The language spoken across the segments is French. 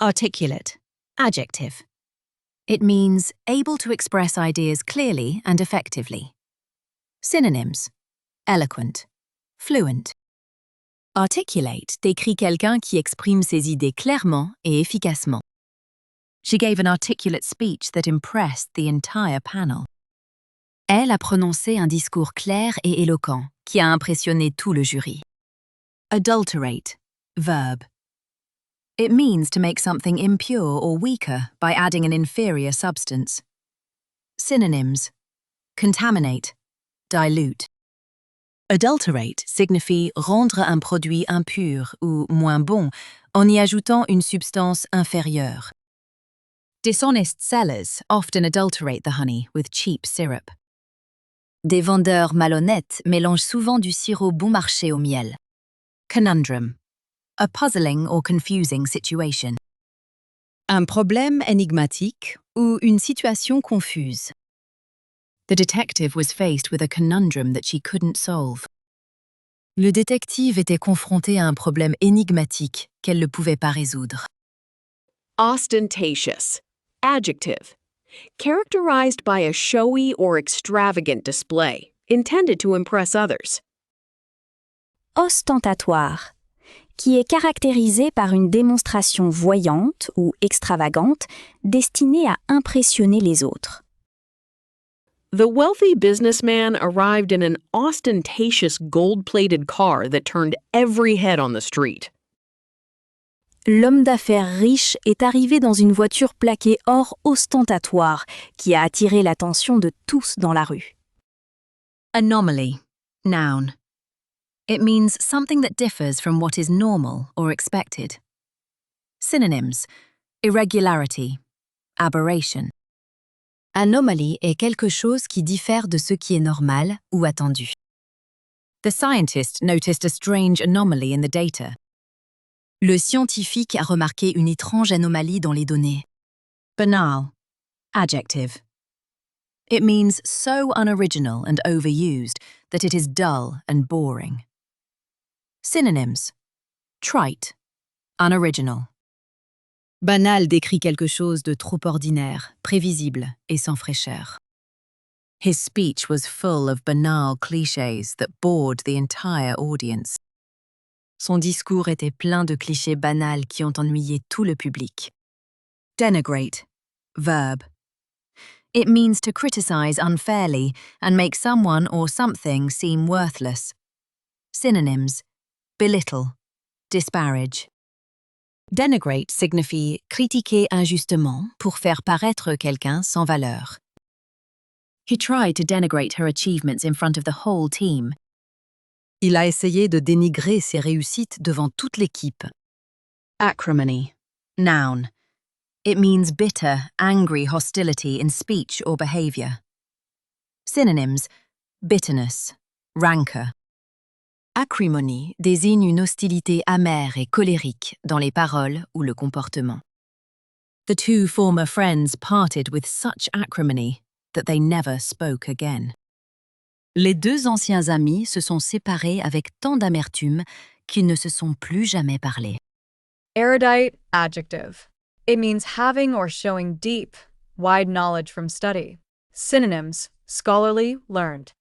Articulate. Adjective. It means able to express ideas clearly and effectively. Synonyms. Eloquent. Fluent. Articulate décrit quelqu'un qui exprime ses idées clairement et efficacement. She gave an articulate speech that impressed the entire panel. Elle a prononcé un discours clair et éloquent qui a impressionné tout le jury. Adulterate. Verb. It means to make something impure or weaker by adding an inferior substance. Synonyms. Contaminate. Dilute. Adulterate signifie rendre un produit impur ou moins bon en y ajoutant une substance inférieure. Dishonest sellers often adulterate the honey with cheap syrup. Des vendeurs malhonnêtes mélangent souvent du sirop bon marché au miel. Conundrum. A puzzling or confusing situation. Un problème énigmatique ou une situation confuse. The detective was faced with a conundrum that she couldn't solve. Le détective était confronté à un problème énigmatique qu'elle ne pouvait pas résoudre. Ostentatious. Adjective. Characterized by a showy or extravagant display, intended to impress others. Ostentatoire, qui est caractérisé par une démonstration voyante ou extravagante destinée à impressionner les autres. The wealthy businessman arrived in an ostentatious gold-plated car that turned every head on the street. L'homme d'affaires riche est arrivé dans une voiture plaquée or ostentatoire qui a attiré l'attention de tous dans la rue. Anomaly. Noun. It means something that differs from what is normal or expected. Synonyms. Irregularity. Aberration. Anomaly est quelque chose qui diffère de ce qui est normal ou attendu. The scientist noticed a strange anomaly in the data. Le scientifique a remarqué une étrange anomalie dans les données. Banal. Adjective. It means so unoriginal and overused that it is dull and boring. Synonyms. Trite. Unoriginal. Banal décrit quelque chose de trop ordinaire, prévisible et sans fraîcheur. His speech was full of banal clichés that bored the entire audience. Son discours était plein de clichés banals qui ont ennuyé tout le public. Denigrate. Verb. It means to criticize unfairly and make someone or something seem worthless. Synonyms. Belittle. Disparage. Denigrate signifie critiquer injustement pour faire paraître quelqu'un sans valeur. He tried to denigrate her achievements in front of the whole team. Il a essayé de dénigrer ses réussites devant toute l'équipe. Acrimony. Noun. It means bitter, angry hostility in speech or behavior. Synonyms. Bitterness. Rancor. Acrimony désigne une hostilité amère et colérique dans les paroles ou le comportement. The two former friends parted with such acrimony that they never spoke again. Les deux anciens amis se sont séparés avec tant d'amertume qu'ils ne se sont plus jamais parlé. Erudite, adjective. It means having or showing deep, wide knowledge from study. Synonyms, scholarly, learned.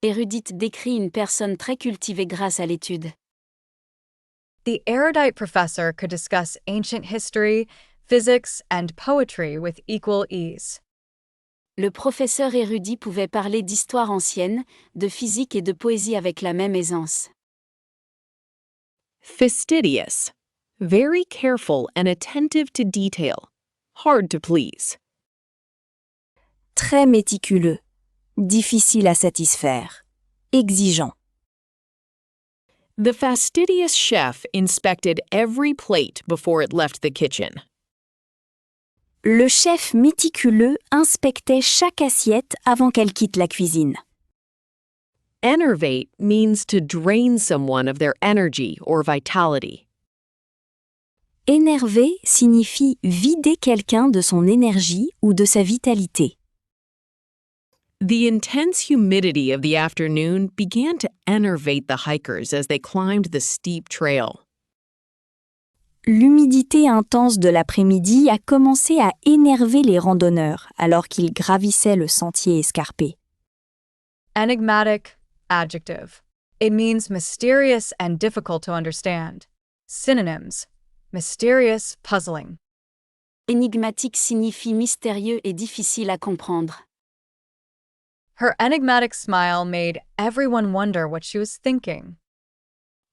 Érudite décrit une personne très cultivée grâce à l'étude. The erudite professor could discuss ancient history, physics, and poetry with equal ease. Le professeur érudit pouvait parler d'histoire ancienne, de physique et de poésie avec la même aisance. Fastidious. Very careful and attentive to detail. Hard to please. Très méticuleux, difficile à satisfaire, exigeant. The fastidious chef inspected every plate before it left the kitchen. Le chef méticuleux inspectait chaque assiette avant qu'elle quitte la cuisine. Enervate means to drain someone of their energy or vitality. Énerver signifie vider quelqu'un de son énergie ou de sa vitalité. The intense humidity of the afternoon began to enervate the hikers as they climbed the steep trail. L'humidité intense de l'après-midi a commencé à énerver les randonneurs alors qu'ils gravissaient le sentier escarpé. Enigmatic, adjective. It means mysterious and difficult to understand. Synonyms: mysterious, puzzling. Énigmatique signifie mystérieux et difficile à comprendre. Her enigmatic smile made everyone wonder what she was thinking.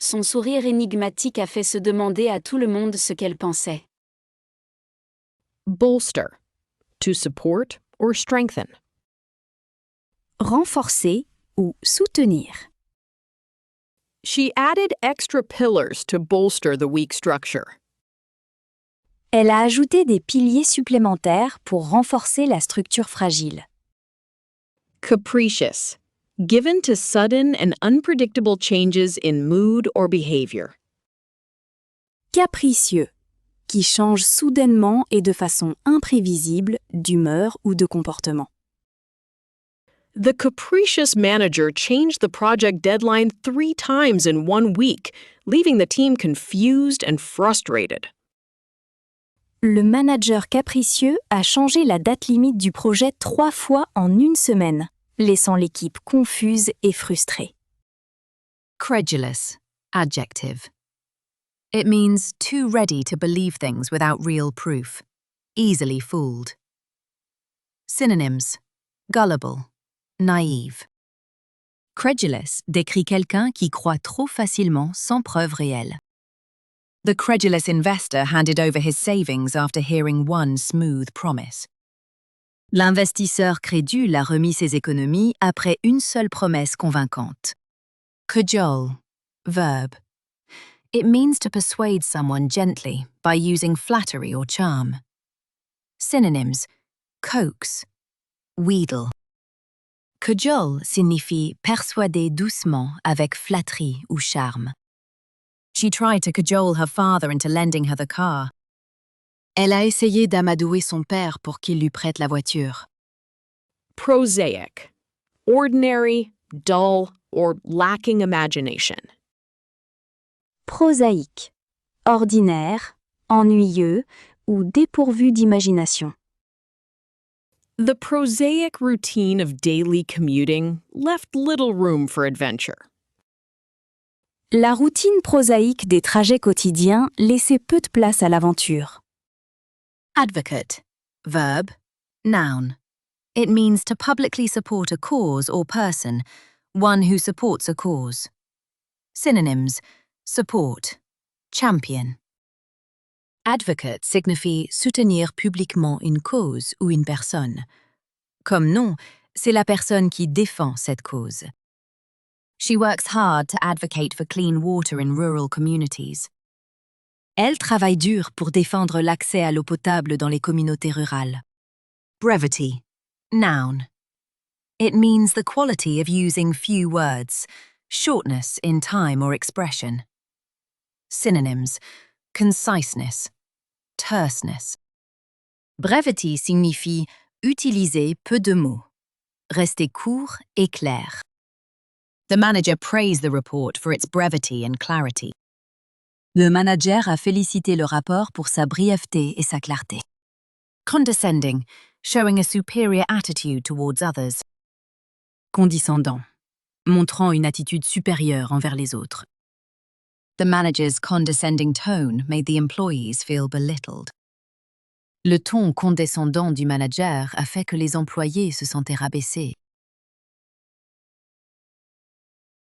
Son sourire énigmatique a fait se demander à tout le monde ce qu'elle pensait. Bolster. To support or strengthen. Renforcer ou soutenir. She added extra pillars to bolster the weak structure. Elle a ajouté des piliers supplémentaires pour renforcer la structure fragile. Capricious. Given to sudden and unpredictable changes in mood or behavior. Capricieux, qui change soudainement et de façon imprévisible d'humeur ou de comportement. The capricious manager changed the project deadline 3 times in 1 week, leaving the team confused and frustrated. Le manager capricieux a changé la date limite du projet 3 fois en 1 semaine, laissant l'équipe confuse et frustrée. Credulous, adjective. It means too ready to believe things without real proof, easily fooled. Synonyms: gullible, naïve. Credulous décrit quelqu'un qui croit trop facilement sans preuve réelle. The credulous investor handed over his savings after hearing one smooth promise. L'investisseur crédule a remis ses économies après une seule promesse convaincante. Cajole, verb. It means to persuade someone gently by using flattery or charm. Synonyms: coax, wheedle. Cajole signifie persuader doucement avec flatterie ou charme. She tried to cajole her father into lending her the car. Elle a essayé d'amadouer son père pour qu'il lui prête la voiture. Prosaic. Ordinary, dull, or lacking imagination. Prosaïque, ordinaire, ennuyeux ou dépourvu d'imagination. The prosaic routine of daily commuting left little room for adventure. La routine prosaïque des trajets quotidiens laissait peu de place à l'aventure. Advocate, verb, noun. It means to publicly support a cause or person, one who supports a cause. Synonyms: support, champion. Advocate signifie soutenir publiquement une cause ou une personne. Comme nom, c'est la personne qui défend cette cause. She works hard to advocate for clean water in rural communities. Elle travaille dur pour défendre l'accès à l'eau potable dans les communautés rurales. Brevity, noun. It means the quality of using few words, shortness in time or expression. Synonyms: conciseness, terseness. Brevity signifie utiliser peu de mots, rester court et clair. The manager praised the report for its brevity and clarity. Le manager a félicité le rapport pour sa brièveté et sa clarté. Condescending, showing a superior attitude towards others. Condescendant, montrant une attitude supérieure envers les autres. The manager's condescending tone made the employees feel belittled. Le ton condescendant du manager a fait que les employés se sentaient rabaissés.